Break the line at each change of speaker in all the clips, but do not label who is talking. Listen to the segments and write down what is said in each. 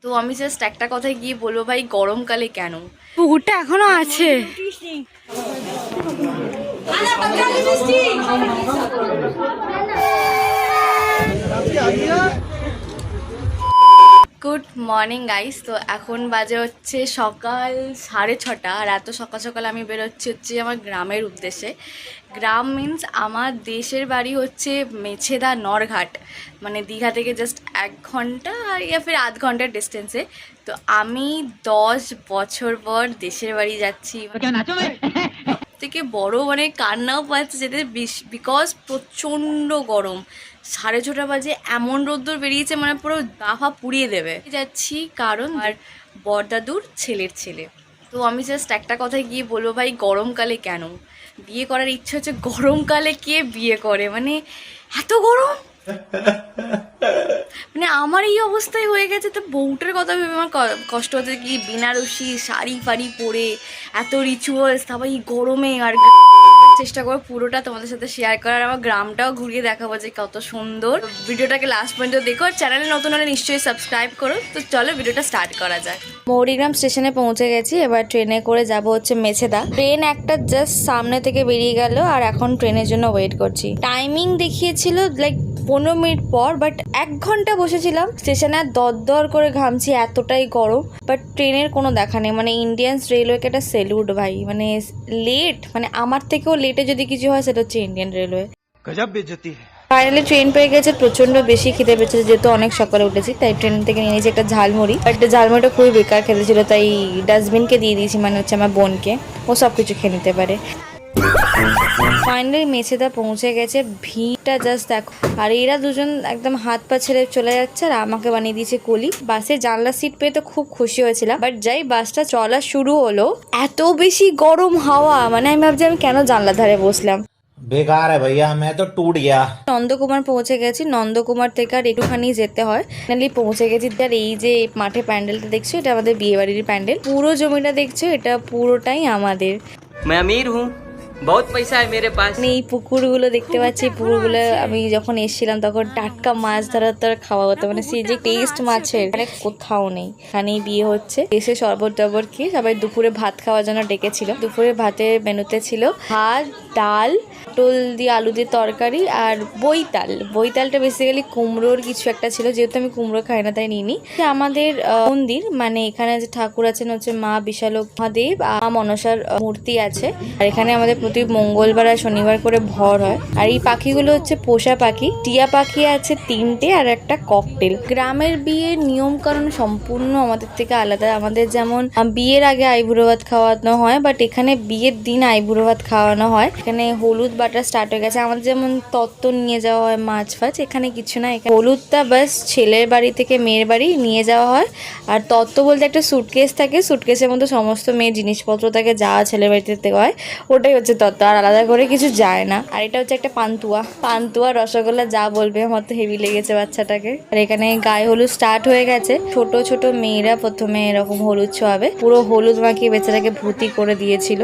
তো আমি জাস্ট একটা কথাই গিয়ে বলবো, ভাই গরমকালে কেন
পুকুরটা এখনো আছে।
Good morning guys. তো এখন বাজে হচ্ছে সকাল 6:30 আর এত সকাল সকাল আমি বেরোচ্ছি হচ্ছে আমার গ্রামের উদ্দেশ্যে। গ্রাম মিন্স আমার দেশের বাড়ি হচ্ছে মেছেদা নরঘাট, মানে দীঘা থেকে জাস্ট 1 ঘন্টা ইয়া ফির আধ ঘন্টার ডিস্টেন্সে। তো আমি 10 বছর পর দেশের বাড়ি যাচ্ছি। থেকে বড় মানে কান্নাও পাচ্ছে যেতে, বিকজ প্রচণ্ড গরম। 6:30 বাজে এমন রোদ্দুর বেরিয়েছে, মানে পুরো গাফা পুড়িয়ে দেবে। যাচ্ছি কারণ আর বড়দাদুর ছেলের ছেলে। তো আমি জাস্ট একটা কথাই গিয়ে বলবো, ভাই গরমকালে কেন বিয়ে করার ইচ্ছে হচ্ছে। গরমকালে কে বিয়ে করে, মানে এত গরম। মানে আমার এই অবস্থায় হয়ে গেছে, তো বউটার কথা ভেবে আমার কষ্ট হচ্ছে কি বেনারসি শাড়ি ফাড়ি পরে এত রিচুয়ালস, তারপর এই গরমে। আর চেষ্টা করবো পুরোটা তোমাদের সাথে শেয়ার করার, আমার গ্রামটাও ঘুরিয়ে দেখাবো যে কত সুন্দর। ভিডিওটাকে লাস্ট পর্যন্ত দেখো, আর চ্যানেলে নতুন হলে নিশ্চয়ই সাবস্ক্রাইব করো। তো চলো ভিডিওটা স্টার্ট করা যাক। মৌরিগ্রাম স্টেশনে পৌঁছে গেছি, এবার ট্রেনে করে যাব হচ্ছে মেছেদা। ট্রেন একটা জাস্ট সামনে থেকে বেরিয়ে গেল আর এখন ট্রেনের জন্য ওয়েট করছি। টাইমিং দেখিয়েছিল লাইক 15 মিনিট পর, বাট 1 ঘন্টা বসেছিলাম স্টেশনে, দর করে ঘামছি, এতটাই গরম। বাট ট্রেনের কোনো দেখা নেই, মানে ইন্ডিয়ান রেলওয়েকে একটা স্যালুট ভাই। মানে লেট, মানে আমার থেকেও লেটে যদি কিছু হয় সেটা হচ্ছে ইন্ডিয়ান রেলওয়ে।
গজব বেইজ্জতি।
ফাইনালি ট্রেন পেয়ে গেছে, প্রচন্ড বেশি খিদে পেয়েছে যেহেতু অনেক সকালে উঠেছি, তাই ট্রেন থেকে নিয়ে নিয়েছি একটা ঝালমুড়ি। বাট ঝালমুড়িটা খুবই বেকার খেতে ছিল, তাই ডাস্টবিনকে দিয়ে দিয়েছি, মানে হচ্ছে আমার বোনকে, ও সব কিছু খেয়ে নিতে পারে। ফাইনালি মেছেদা পৌঁছে গেছে, ভিড়টা জাস্ট দেখো। আর এরা দুজন একদম হাত পা ছেড়ে চলে যাচ্ছে, আর আমাকে বানিয়ে দিয়েছে কলি। বাসে জানলা সিট পেয়ে তো খুব খুশি হয়েছিলাম, বাট যাই বাসটা চলা শুরু হলো, এত বেশি গরম হাওয়া, মানে আমি ভাবছি আমি কেন জানলা ধারে বসলাম।
बेकार है भैया, मैं तो टूट गया।
নন্দকুমার পৌঁছে গেছি, নন্দকুমার থেকে আর একটুখানি যেতে হয়, ফাইনালি পৌঁছে গেছি। আর এই যে মাঠে প্যান্ডেলটা দেখছো, এটা আমাদের বিয়ে বাড়ির প্যান্ডেল। পুরো জমিটা দেখছো, এটা পুরোটাই আমাদের।
मैं अमीर हूँ, बहुत पैसा है मेरे पास।
এই পুকুরগুলো দেখতে পাচ্ছি, পুকুরগুলো আমি যখন এসেছিলাম তখন টাটকা মাছ ধরার খাওয়া হতো, মানে সেই যে টেস্ট মাছের মানে কোথাও নেই। এখানেই বিয়ে হচ্ছে, এসে শরবত টরবত খেয়ে সবাই দুপুরে ভাত খাওয়ার জন্য ডেকেছিল। দুপুরে ভাতের মেনুতে ছিল ভাত, ডাল, পটল দিয়ে আলু দিয়ে তরকারি, আর বইতালটা বেসিক্যালি কুমড়োর কিছু একটা ছিল, যেহেতু আমি কুমড়ো খাই না তাই নিইনি। আমাদের মন্দির, মানে এখানে যে ঠাকুর আছেন হচ্ছে মা বিশালক মহাদেব, মা মনসার মূর্তি আছে। আর এখানে আমাদের প্রতি মঙ্গলবার আর শনিবার করে ভর হয়। আর এই পাখিগুলো হচ্ছে পোষা পাখি। টিয়া পাখি আছে 3টে আর একটা ককটেল। গ্রামের বিয়ের নিয়ম কারণ সম্পূর্ণ আমাদের থেকে আলাদা। আমাদের যেমন বিয়ের আগে আইবুড়ো ভাত খাওয়ানো হয়, বাট এখানে বিয়ের দিন আইবুড়ো ভাত খাওয়ানো হয়। এখানে হলুদ বাটা স্টার্ট হয়ে গেছে। আমাদের যেমন তত্ত্ব নিয়ে যাওয়া হয় মাছ ফাছ, এখানে কিছু না, এখানে হলুদটা বাস ছেলের বাড়ি থেকে মেয়ের বাড়ি নিয়ে যাওয়া হয়। আর তত্ত্ব বলতে একটা সুটকেস থাকে, সুটকেসের মধ্যে সমস্ত মেয়ের জিনিসপত্র থাকে, যা ছেলের বাড়িতে থেকে হয় ওটাই হচ্ছে তত্ত্ব, আর আলাদা করে কিছু যায় না। আর এটা হচ্ছে একটা পান্তুয়া রসগোল্লা, যা বলবে, আমার তো হেভি লেগেছে বাচ্চাটাকে। আর এখানে গায়ে হলুদ স্টার্ট হয়ে গেছে। ছোট ছোট মেয়েরা প্রথমে এরকম হলুদ ছোঁয়াবে, পুরো হলুদ মাখিয়ে বেচারাকে ভূতি করে দিয়েছিল।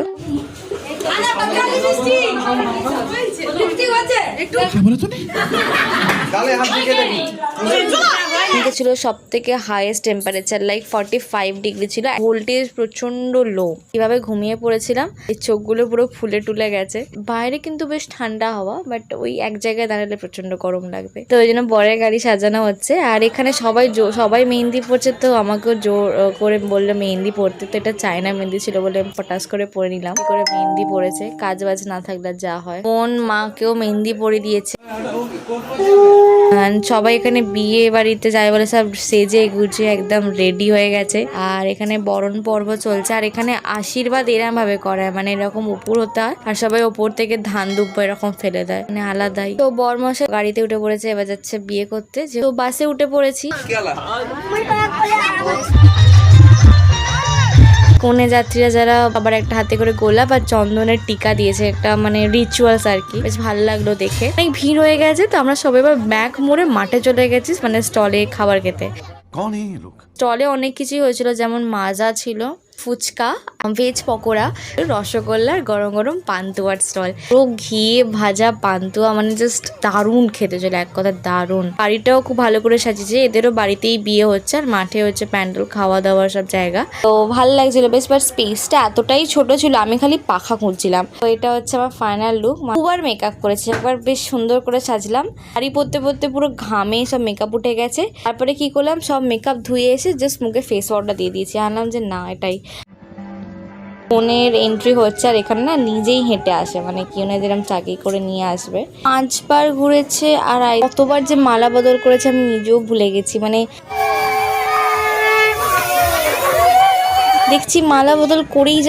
ছিল সব থেকে হাইয়েস্ট টেম্পারেচার, লাইক 45 ডিগ্রি ছিল। ভোল্টেজ প্রচন্ড লো। কিভাবে ঘুমিয়ে পড়েছিলাম, এই চোখগুলো পুরো ফুলে টুলে গেছে। বাইরে কিন্তু বেশ ঠান্ডা হাওয়া, বাট ওই এক জায়গায় দাঁড়ালে প্রচন্ড গরম লাগবে। তো ওই জন্য বরের গাড়ি সাজানো হচ্ছে। আর এখানে সবাই মেহেন্দি পড়ছে, তো আমাকেও জোর করে বললো মেহেন্দি পড়তে। তো এটা চায়না মেহেন্দি ছিল বলে পটাস করে পরে নিলাম। করে মেহেন্দি পড়েছে, কাজ বাজ না থাকলে যা হয়। বোন মাকেও মেহেন্দি পরে দিয়েছে। সবাই এখানে বিয়ে বাড়িতে যায় বলে সব সেজে গুজে একদম রেডি হয়ে গেছে। আর এখানে বরণ পর্ব চলছে। আর এখানে আশীর্বাদ এরম ভাবে করায়, মানে এরকম উপর হতে হয়, আর সবাই ওপর থেকে ধান দুব্বা এরকম ফেলে দেয়, মানে আলাদাই। তো বরমশাই গাড়িতে উঠে পড়েছে, এবার যাচ্ছে বিয়ে করতে। তো বাসে উঠে পড়েছি। কনে যাত্রীরা যারা আবার একটা হাতে করে গোলাপ আর চন্দনের টিকা দিয়েছে, একটা মানে রিচুয়ালস আর কি, বেশ ভালো লাগলো দেখে। অনেক ভিড় হয়ে গেছে, তো আমরা সবাই এবার ব্যাক মোড়ে মাঠে চলে গেছি, মানে স্টলে খাবার খেতে। স্টলে অনেক কিছুই হয়েছিল, যেমন মাজা ছিল, ফুচকা, ভেজ পকোড়া, রসগোল্লার গরম গরম পান্তুয়ার স্টল। পুরো ঘিয়ে ভাজা পান্তুয়া, মানে জাস্ট দারুণ খেতে ছিল, এক কথা দারুণ। বাড়িটাও খুব ভালো করে সাজিয়েছে, এদেরও বাড়িতেই বিয়ে হচ্ছে আর মাঠে হচ্ছে প্যান্ডেল, খাওয়া দাওয়া সব জায়গা। তো ভালো লাগছিল বেশ, বাট স্পেসটা এতটাই ছোট ছিল আমি খালি পাখা খুঁজছিলাম। তো এটা হচ্ছে আমার ফাইনাল লুক। দুবার মেকআপ করেছি, একবার বেশ সুন্দর করে সাজলাম, শাড়ি পরতে পরতে পুরো ঘামে সব মেকআপ উঠে গেছে। তারপরে কি করলাম, সব মেকআপ ধুয়ে এসে জাস্ট মুখে ফেস ওয়াশটা দিয়ে দিয়েছি। আনলাম যে না, এটাই ফোনের এন্ট্রি হচ্ছে আর এখানে না নিজেই হেঁটে আসে, মানে কেউ না যেরকম চাকরি করে নিয়ে আসবে। 5 বার ঘুরেছে আর কতবার যে মালা বদল করেছে আমি নিজেও ভুলে গেছি। মানে দেখছি মালা বদল করেই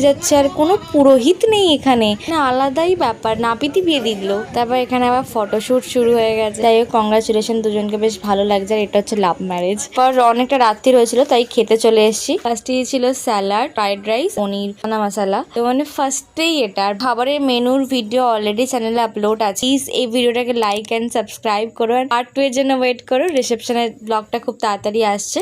যাচ্ছে আর কোনো পুরোহিত নেই এখানে, না আলাদাই ব্যাপার, নাপিতই বিয়ে দিল। তারপর এখানে আবার ফটোশুট শুরু হয়ে গেছে। যাই হোক, কংগ্রাচুলেশন দুজনকে, বেশ ভালো লাগছে। আর এটা হচ্ছে লাভ ম্যারেজ। পর অনেকটা রাত্রি হয়েছিল তাই খেতে চলে এসেছি। ফার্স্টেই ছিল স্যালাড, ফ্রাইড রাইস, পনির চানা মশলা। তো মানে ফার্স্টেই এটা। আর খাবারের মেনুর ভিডিও অলরেডি চ্যানেলে আপলোড আছে, প্লিজ এই ভিডিওটাকে লাইক অ্যান্ড সাবস্ক্রাইব করো। আর পার্ট 2 এর জন্য ওয়েট করো, রিসেপশনের ব্লগটা খুব তাড়াতাড়ি আসছে।